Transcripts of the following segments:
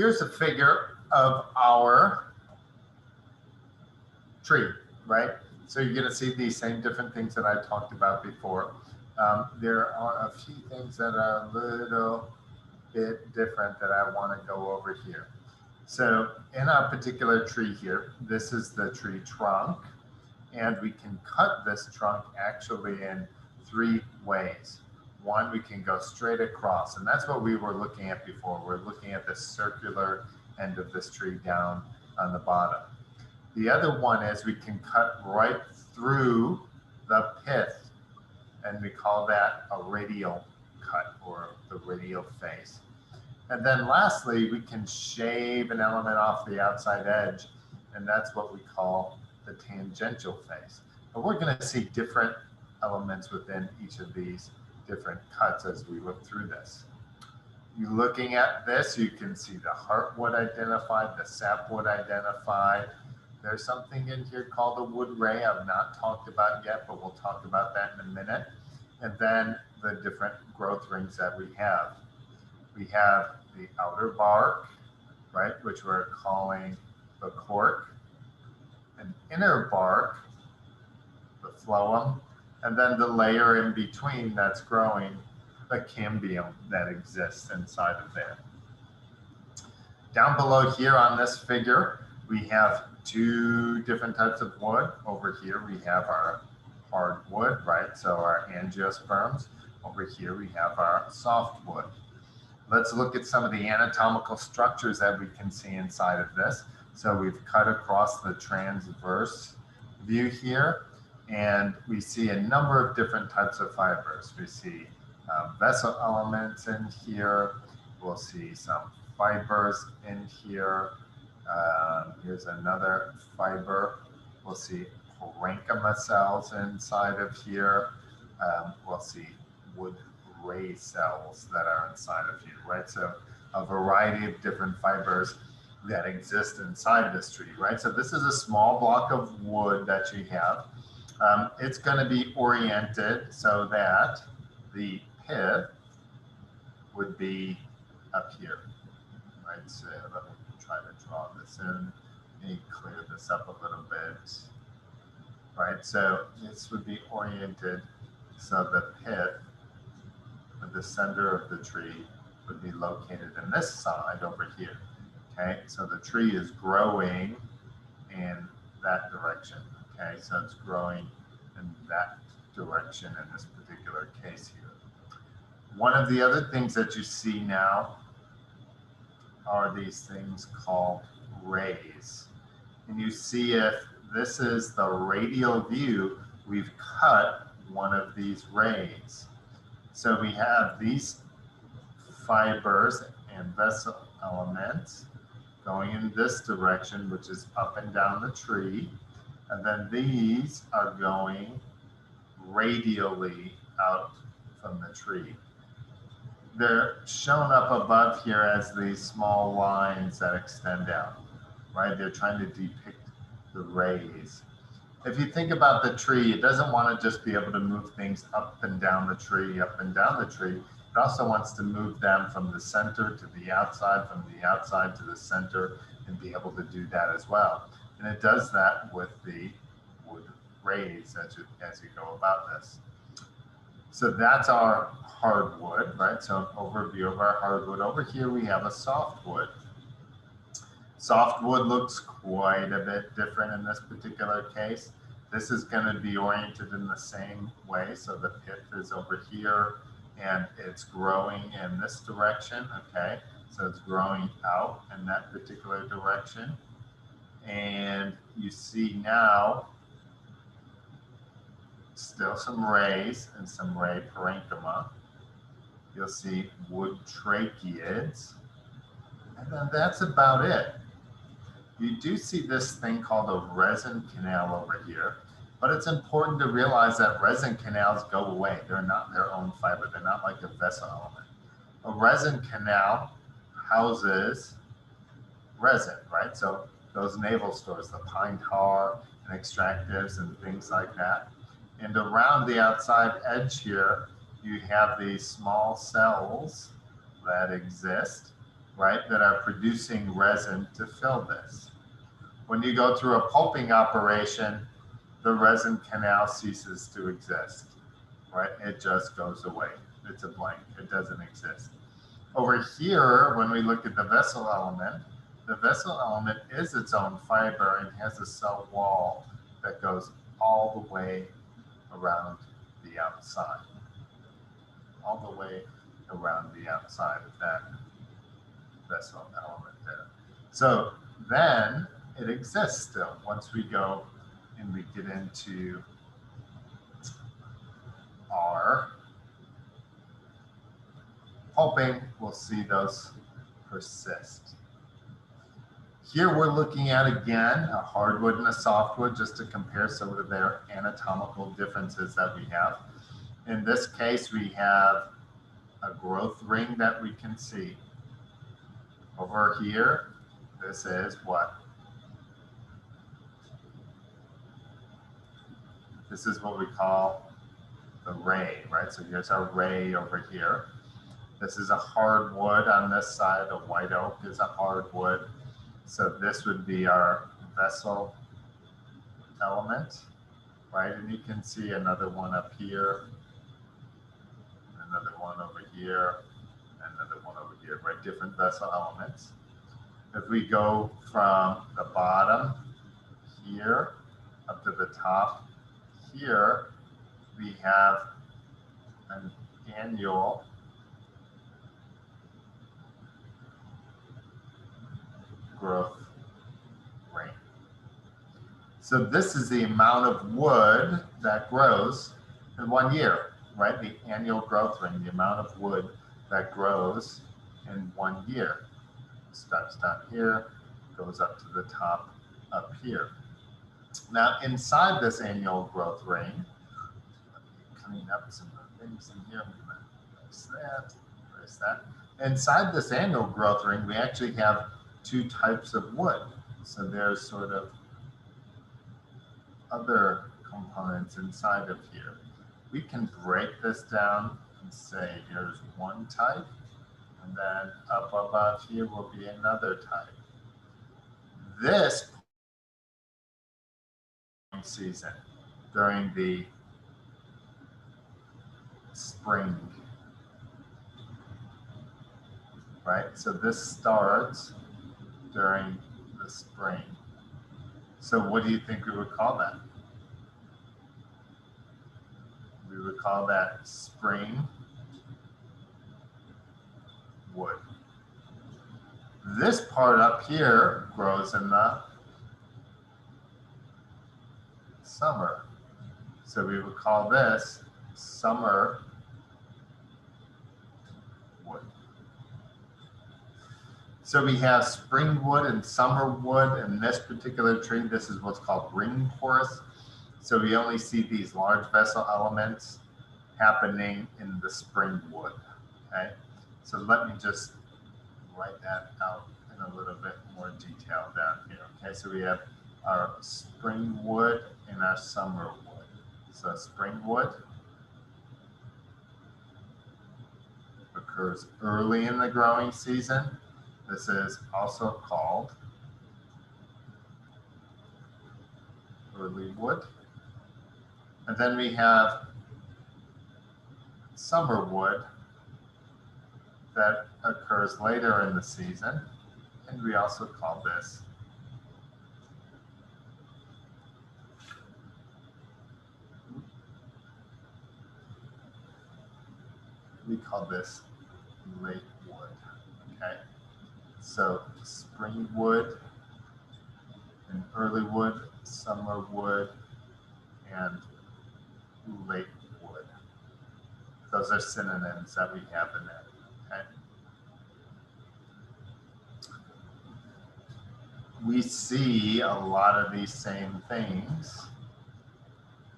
Here's a figure of our tree, right? So you're going to see these same different things that I talked about before. There are a few things that are a little bit different that I want to go over here. So in our particular tree here, this is the tree trunk, and we can cut this trunk actually in 3 ways. One, we can go straight across, and that's what we were looking at before. We're looking at the circular end of this tree down on the bottom. The other one is we can cut right through the pith, and we call that a radial cut, or the radial face. And then lastly, we can shave an element off the outside edge, and that's what we call the tangential face. But we're going to see different elements within each of these different cuts as we look through this. You're looking at this, you can see the heartwood identified, the sapwood identified. There's something in here called a wood ray I've not talked about yet, but we'll talk about that in a minute. And then the different growth rings that we have. We have the outer bark, right, which we're calling the cork, an inner bark, the phloem, and then the layer in between that's growing, the cambium that exists inside of there. Down below here on this figure, we have 2 different types of wood. Over here we have our hardwood, right, so our angiosperms. Over here we have our softwood. Let's look at some of the anatomical structures that we can see inside of this. So we've cut across the transverse view here, and we see a number of different types of fibers. We see vessel elements in here. We'll see some fibers in here. Here's another fiber. We'll see parenchyma cells inside of here. We'll see wood ray cells that are inside of here, right? So a variety of different fibers that exist inside this tree, right? So this is a small block of wood that you have. It's going to be oriented so that the pith would be up here, right? So let me try to draw this in. Let me clear this up a little bit, right? So this would be oriented so the pith, the center of the tree, would be located in this side over here. Okay, so the tree is growing in that direction. Okay, so it's growing in that direction in this particular case here. One of the other things that you see now are these things called rays. And you see if this is the radial view, we've cut one of these rays. So we have these fibers and vessel elements going in this direction, which is up and down the tree. And then these are going radially out from the tree. They're shown up above here as these small lines that extend out, right? They're trying to depict the rays. If you think about the tree, it doesn't want to just be able to move things up and down the tree, up and down the tree. It also wants to move them from the center to the outside, from the outside to the center, and be able to do that as well. And it does that with the wood rays as you go about this. So that's our hardwood, right? So an overview of our hardwood. Over here we have a softwood. Softwood looks quite a bit different in this particular case. This is going to be oriented in the same way. So the pith is over here and it's growing in this direction, okay? So it's growing out in that particular direction. And you see now still some rays and some ray parenchyma. You'll see wood tracheids. And then that's about it. You do see this thing called a resin canal over here, but it's important to realize that resin canals go away. They're not their own fiber. They're not like a vessel element. A resin canal houses resin, right? So those naval stores, the pine tar and extractives and things like that. And around the outside edge here, you have these small cells that exist right, that are producing resin to fill this. When you go through a pulping operation, the resin canal ceases to exist, right? It just goes away. It's a blank. It doesn't exist. Over here, when we look at the vessel element, the vessel element is its own fiber and has a cell wall that goes all the way around the outside. All the way around the outside of that vessel element there. So then it exists still. Once we go and we get into our pulping, we'll see those persist. Here we're looking at, again, a hardwood and a softwood, just to compare some of their anatomical differences that we have. In this case, we have a growth ring that we can see. Over here, this is what? This is what we call the ray, right? So here's our ray over here. This is a hardwood on this side. A white oak is a hardwood. So this would be our vessel element, right? And you can see another one up here, another one over here, another one over here, right? Different vessel elements. If we go from the bottom here up to the top here, we have an annual growth rate. So this is the amount of wood that grows in 1 year, right? The annual growth rate, the amount of wood that grows in 1 year. Starts down here, goes up to the top up here. Now inside this annual growth rate, clean up some things in here. I'm gonna erase that. Inside this annual growth ring, we actually have 2 types of wood. So there's sort of other components inside of here. We can break this down and say here's one type, and then up above here will be another type. This season, during the spring, right? So this starts during the spring. So what do you think we would call that? We would call that spring wood. This part up here grows in the summer. So we would call this summer wood. So we have spring wood and summer wood. In this particular tree, this is what's called ring porous. So we only see these large vessel elements happening in the spring wood, okay? So let me just write that out in a little bit more detail down here, okay? So we have our spring wood and our summer wood. So spring wood occurs early in the growing season. This is also called early wood. And then we have summer wood that occurs later in the season. And we also call this late wood, okay? So spring wood and early wood, summer wood, and late wood. Those are synonyms that we have in there, okay? We see a lot of these same things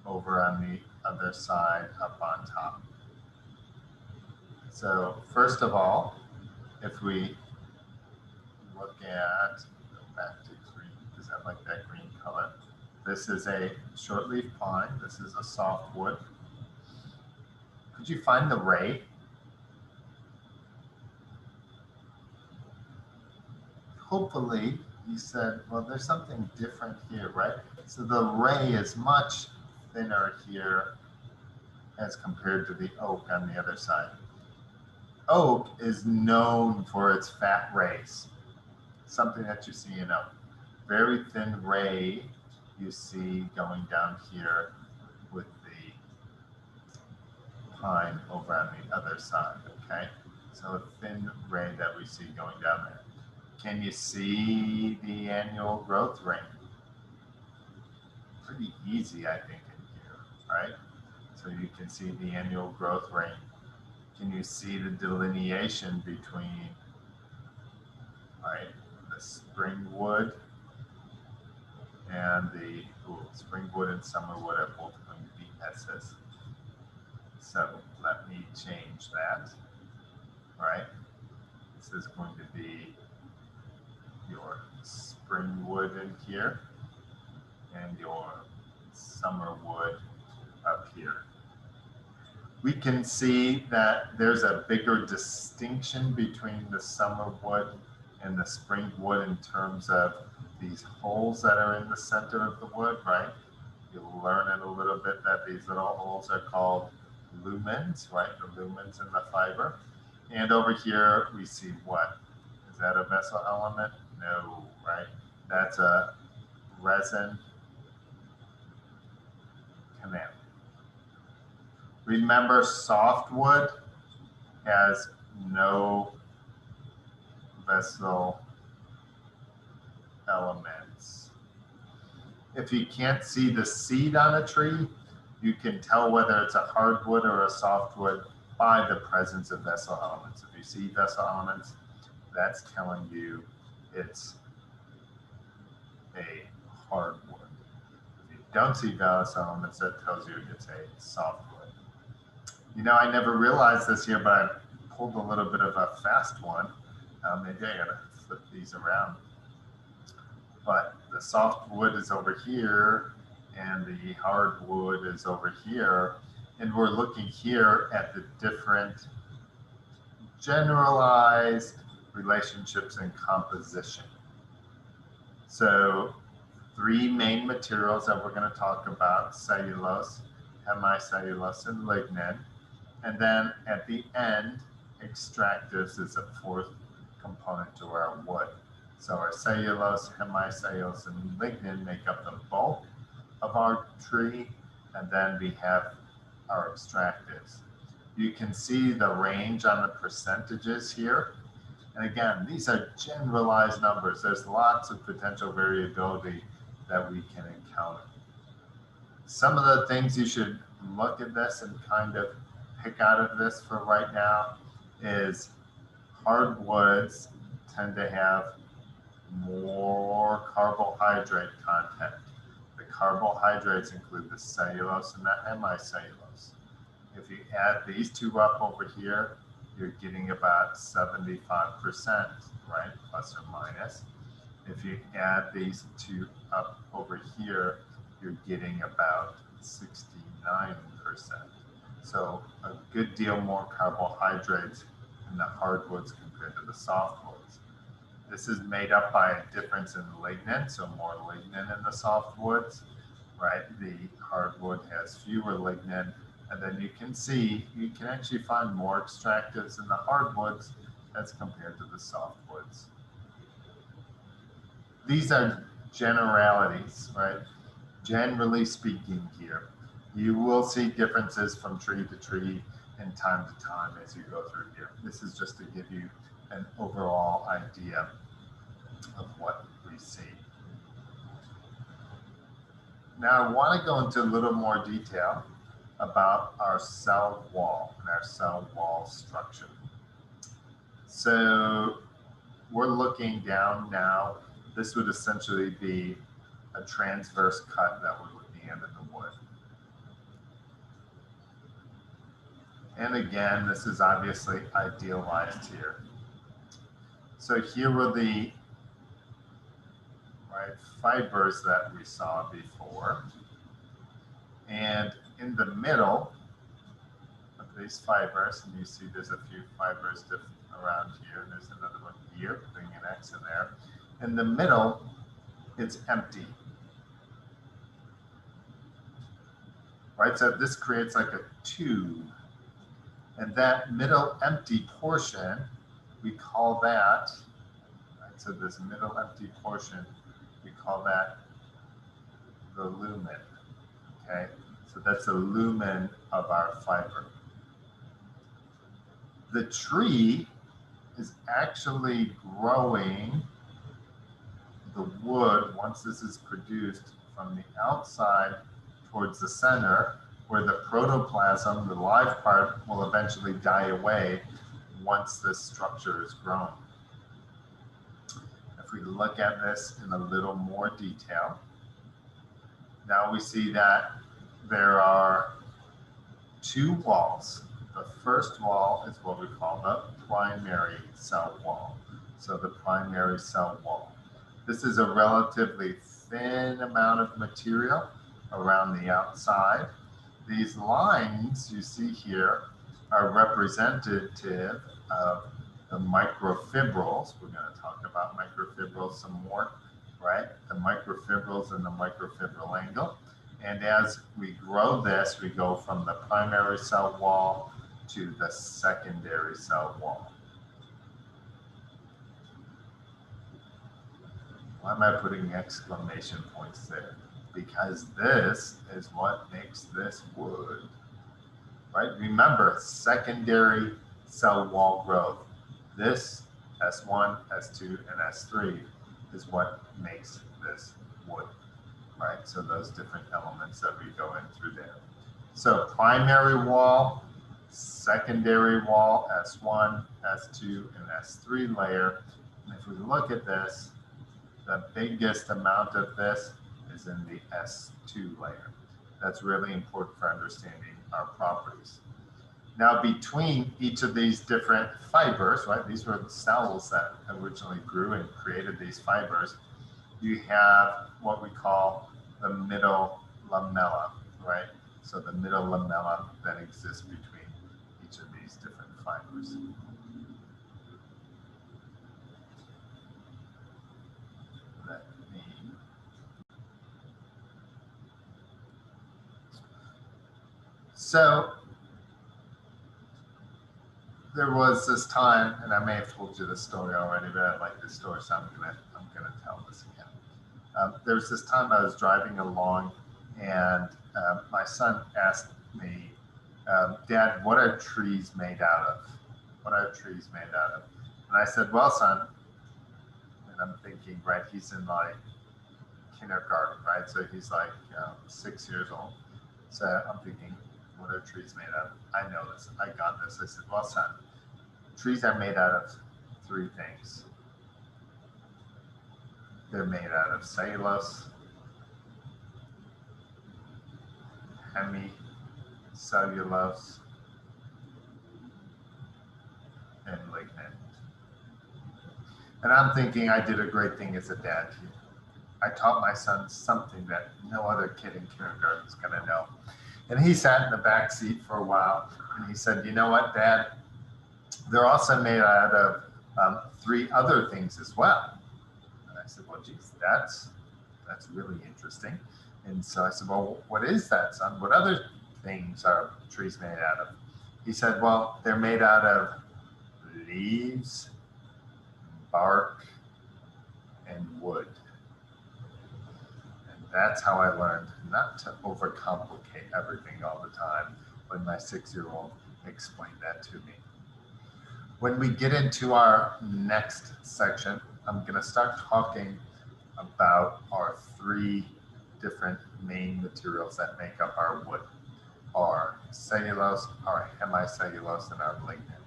over on the other side up on top. So first of all, if we look at, go back to green, because I like that green color. This is a shortleaf pine. This is a softwood. Could you find the ray? hopefully you said, well, there's something different here, right? So the ray is much thinner here as compared to the oak on the other side. Oak is known for its fat rays, something that you see in oak. Very thin ray you see going down here with the pine over on the other side, okay? So a thin ray that we see going down there. Can you see the annual growth rate? Pretty easy, I think, in here, right? So you can see the annual growth rate. Can you see the delineation between, right, the springwood and the springwood and summerwood are both going to be S's. So let me change that, right? This is going to be your springwood in here and your summerwood up here. We can see that there's a bigger distinction between the summerwood and the springwood in terms of these holes that are in the center of the wood, right? You'll learn in a little bit that these little holes are called lumens, right? The lumens in the fiber. And over here we see what? Is that a vessel element? No, right? That's a resin canal. Remember, softwood has no vessel elements. If you can't see the seed on a tree, you can tell whether it's a hardwood or a softwood by the presence of vessel elements. If you see vessel elements, that's telling you it's a hardwood. If you don't see vessel elements, that tells you it's a softwood. You know, I never realized this here, but I pulled a little bit of a fast one. Maybe I gotta flip these around. But the softwood is over here and the hardwood is over here. And we're looking here at the different generalized relationships in composition. So 3 main materials that we're going to talk about: cellulose, hemicellulose, and lignin. And then at the end, extractives is a 4th component to our wood. So our cellulose, hemicellulose, and lignin make up the bulk of our tree, and then we have our extractives. You can see the range on the percentages here. And again, these are generalized numbers. There's lots of potential variability that we can encounter. Some of the things you should look at this and kind of pick out of this for right now is hardwoods tend to have more carbohydrate content. The carbohydrates include the cellulose and the hemicellulose. If you add these two up over here, you're getting about 75%, right? Plus or minus. If you add these two up over here, you're getting about 69%. So a good deal more carbohydrates in the hardwoods compared to the softwoods. This is made up by a difference in lignin, so more lignin in the softwoods, right? The hardwood has fewer lignin, and then you can see, you can actually find more extractives in the hardwoods as compared to the softwoods. These are generalities, right? Generally speaking here, you will see differences from tree to tree and time to time as you go through here. This is just to give you an overall idea of what we see. Now I want to go into a little more detail about our cell wall and our cell wall structure. So we're looking down now. This would essentially be a transverse cut that we're looking at in the wood. And again, this is obviously idealized here. So here were the fibers that we saw before. And in the middle of these fibers, and you see there's a few fibers around here, and there's another one here, putting an X in there. In the middle, it's empty. Right, so this creates like a tube. And that middle empty portion, we call that, right, so this middle empty portion, we call that the lumen, okay? So that's the lumen of our fiber. The tree is actually growing the wood, once this is produced, from the outside towards the center, where the protoplasm, the live part, will eventually die away once this structure is grown. If we look at this in a little more detail, now we see that there are two walls. The first wall is what we call the primary cell wall. So the primary cell wall. This is a relatively thin amount of material around the outside. These lines you see here are representative of the microfibrils. We're going to talk about microfibrils some more, right? The microfibrils and the microfibril angle. And as we grow this, we go from the primary cell wall to the secondary cell wall. Why am I putting exclamation points there? Because this is what makes this wood, right? Remember, secondary cell wall growth. This S1, S2, and S3 is what makes this wood, right? So those different elements that we go in through there. So primary wall, secondary wall, S1, S2, and S3 layer. And if we look at this, the biggest amount of this is in the S2 layer. That's really important for understanding our properties. Now, between each of these different fibers, right, these were the cells that originally grew and created these fibers, you have what we call the middle lamella, right? So the middle lamella that exists between each of these different fibers. So there was this time, and I may have told you this story already, but I like this story, so I'm gonna tell this again. There was this time I was driving along, and my son asked me, "Dad, what are trees made out of? What are trees made out of?" And I said, "Well, son," and I'm thinking, right, he's in like kindergarten, right? So he's like 6 years old. So I'm thinking, what are trees made out of? I know this. I got this. I said, "Well, son, trees are made out of three things. They're made out of cellulose, hemicellulose, and lignin." And I'm thinking I did a great thing as a dad. I taught my son something that no other kid in kindergarten is going to know. And he sat in the back seat for a while, and he said, "You know what, Dad? They're also made out of three other things as well." And I said, "Well, geez, that's really interesting." And so I said, "Well, what is that, son? What other things are trees made out of?" He said, "Well, they're made out of leaves, bark, and wood." And that's how I learned not to overcomplicate everything all the time when my 6-year-old explained that to me. When we get into our next section, I'm going to start talking about our three different main materials that make up our wood: our cellulose, our hemicellulose, and our lignin.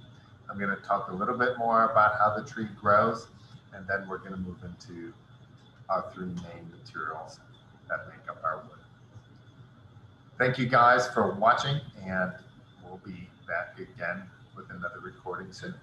I'm going to talk a little bit more about how the tree grows, and then we're going to move into our three main materials that make up our wood. Thank you guys for watching, and we'll be back again with another recording soon.